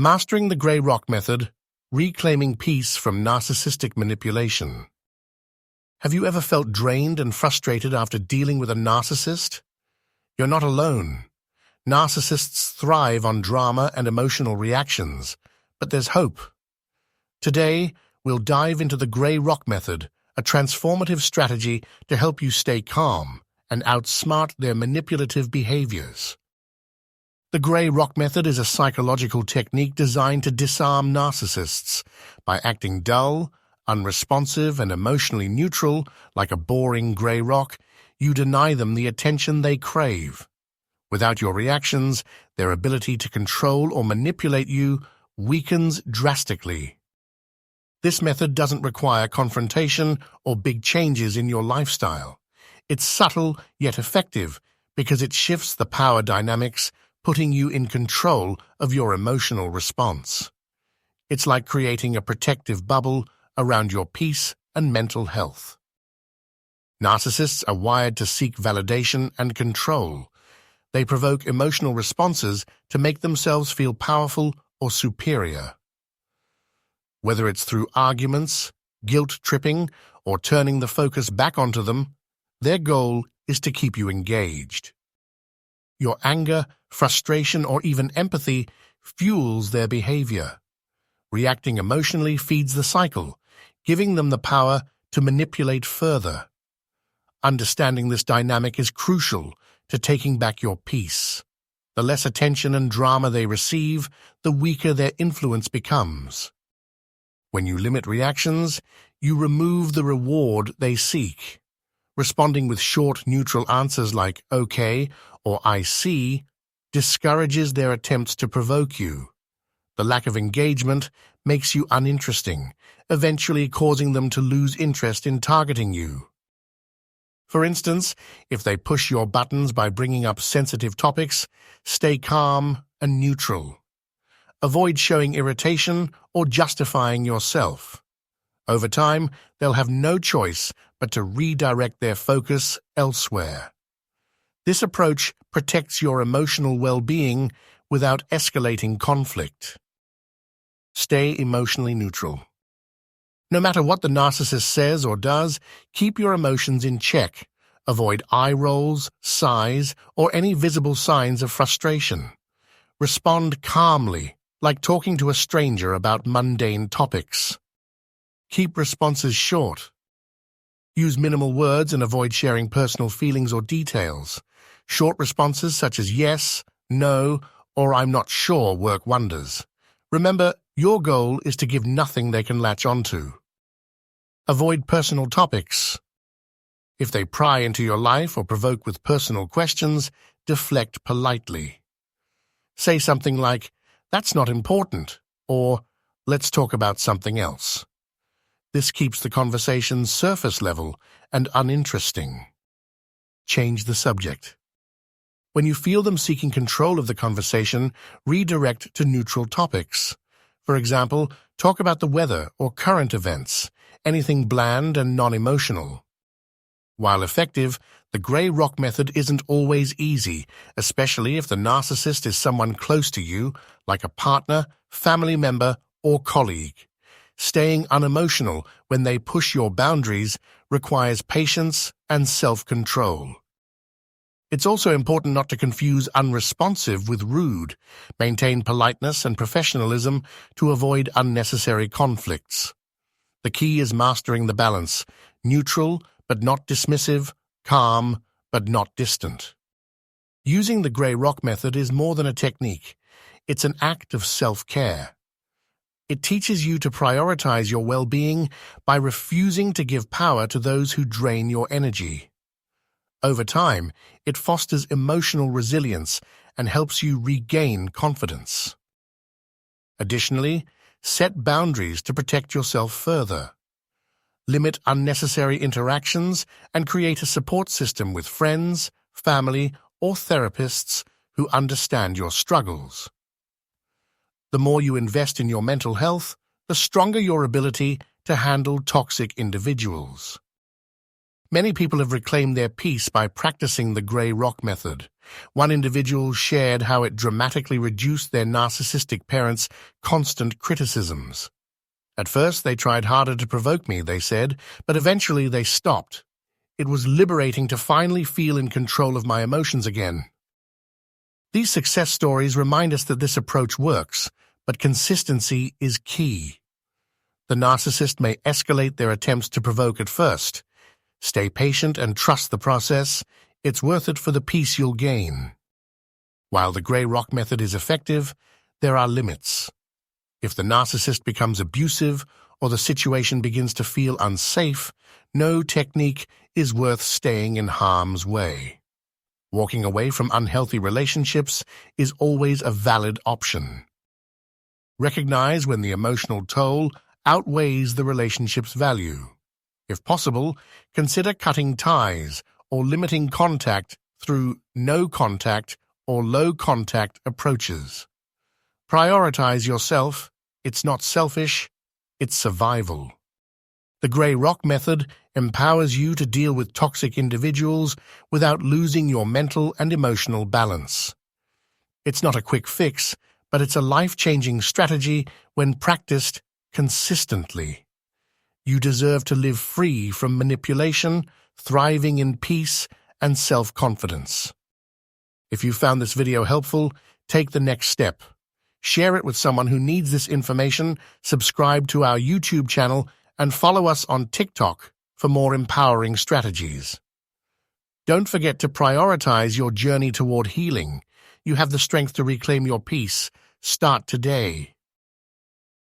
Mastering the Grey Rock Method, Reclaiming Peace from Narcissistic Manipulation. Have you ever felt drained and frustrated after dealing with a narcissist? You're not alone. Narcissists thrive on drama and emotional reactions, but there's hope. Today, we'll dive into the Grey Rock Method, a transformative strategy to help you stay calm and outsmart their manipulative behaviors. The Grey Rock Method is a psychological technique designed to disarm narcissists by acting dull, unresponsive, and emotionally neutral, like a boring grey rock. You deny them the attention they crave. Without your reactions, their ability to control or manipulate you weakens drastically. This method doesn't require confrontation or big changes in your lifestyle. It's subtle yet effective because it shifts the power dynamics, putting you in control of your emotional response. It's like creating a protective bubble around your peace and mental health. Narcissists are wired to seek validation and control. They provoke emotional responses to make themselves feel powerful or superior. Whether it's through arguments, guilt-tripping, or turning the focus back onto them, their goal is to keep you engaged. Your anger, frustration, or even empathy fuels their behavior. Reacting emotionally feeds the cycle, giving them the power to manipulate further. Understanding this dynamic is crucial to taking back your peace. The less attention and drama they receive, the weaker their influence becomes. When you limit reactions, you remove the reward they seek. Responding with short, neutral answers like "okay" or "I see" discourages their attempts to provoke you. The lack of engagement makes you uninteresting, eventually causing them to lose interest in targeting you. For instance, if they push your buttons by bringing up sensitive topics, stay calm and neutral. Avoid showing irritation or justifying yourself. Over time, they'll have no choice but to redirect their focus elsewhere. This approach protects your emotional well-being without escalating conflict. Stay emotionally neutral. No matter what the narcissist says or does, keep your emotions in check. Avoid eye rolls, sighs, or any visible signs of frustration. Respond calmly, like talking to a stranger about mundane topics. Keep responses short. Use minimal words and avoid sharing personal feelings or details. Short responses such as yes, no, or I'm not sure work wonders. Remember, your goal is to give nothing they can latch onto. Avoid personal topics. If they pry into your life or provoke with personal questions, deflect politely. Say something like, "That's not important," or "Let's talk about something else." This keeps the conversation surface level and uninteresting. Change the subject. When you feel them seeking control of the conversation, redirect to neutral topics. For example, talk about the weather or current events, anything bland and non-emotional. While effective, the Grey Rock Method isn't always easy, especially if the narcissist is someone close to you, like a partner, family member, or colleague. Staying unemotional when they push your boundaries requires patience and self-control. It's also important not to confuse unresponsive with rude. Maintain politeness and professionalism to avoid unnecessary conflicts. The key is mastering the balance, neutral but not dismissive, calm but not distant. Using the Grey Rock Method is more than a technique. It's an act of self-care. It teaches you to prioritize your well-being by refusing to give power to those who drain your energy. Over time, it fosters emotional resilience and helps you regain confidence. Additionally, set boundaries to protect yourself further. Limit unnecessary interactions and create a support system with friends, family, or therapists who understand your struggles. The more you invest in your mental health, the stronger your ability to handle toxic individuals. Many people have reclaimed their peace by practicing the Grey Rock Method. One individual shared how it dramatically reduced their narcissistic parents' constant criticisms. At first, they tried harder to provoke me, they said, but eventually they stopped. It was liberating to finally feel in control of my emotions again. These success stories remind us that this approach works, but consistency is key. The narcissist may escalate their attempts to provoke at first. Stay patient and trust the process. It's worth it for the peace you'll gain. While the grey rock method is effective, there are limits. If the narcissist becomes abusive or the situation begins to feel unsafe, no technique is worth staying in harm's way. Walking away from unhealthy relationships is always a valid option. Recognize when the emotional toll outweighs the relationship's value. If possible, consider cutting ties or limiting contact through no-contact or low-contact approaches. Prioritize yourself. It's not selfish, it's survival. The grey rock method empowers you to deal with toxic individuals without losing your mental and emotional balance. It's not a quick fix, but it's a life-changing strategy when practiced consistently. You deserve to live free from manipulation, thriving in peace and self-confidence. If you found this video helpful, take the next step. Share it with someone who needs this information, subscribe to our YouTube channel, and follow us on TikTok for more empowering strategies. Don't forget to prioritize your journey toward healing. You have the strength to reclaim your peace. Start today.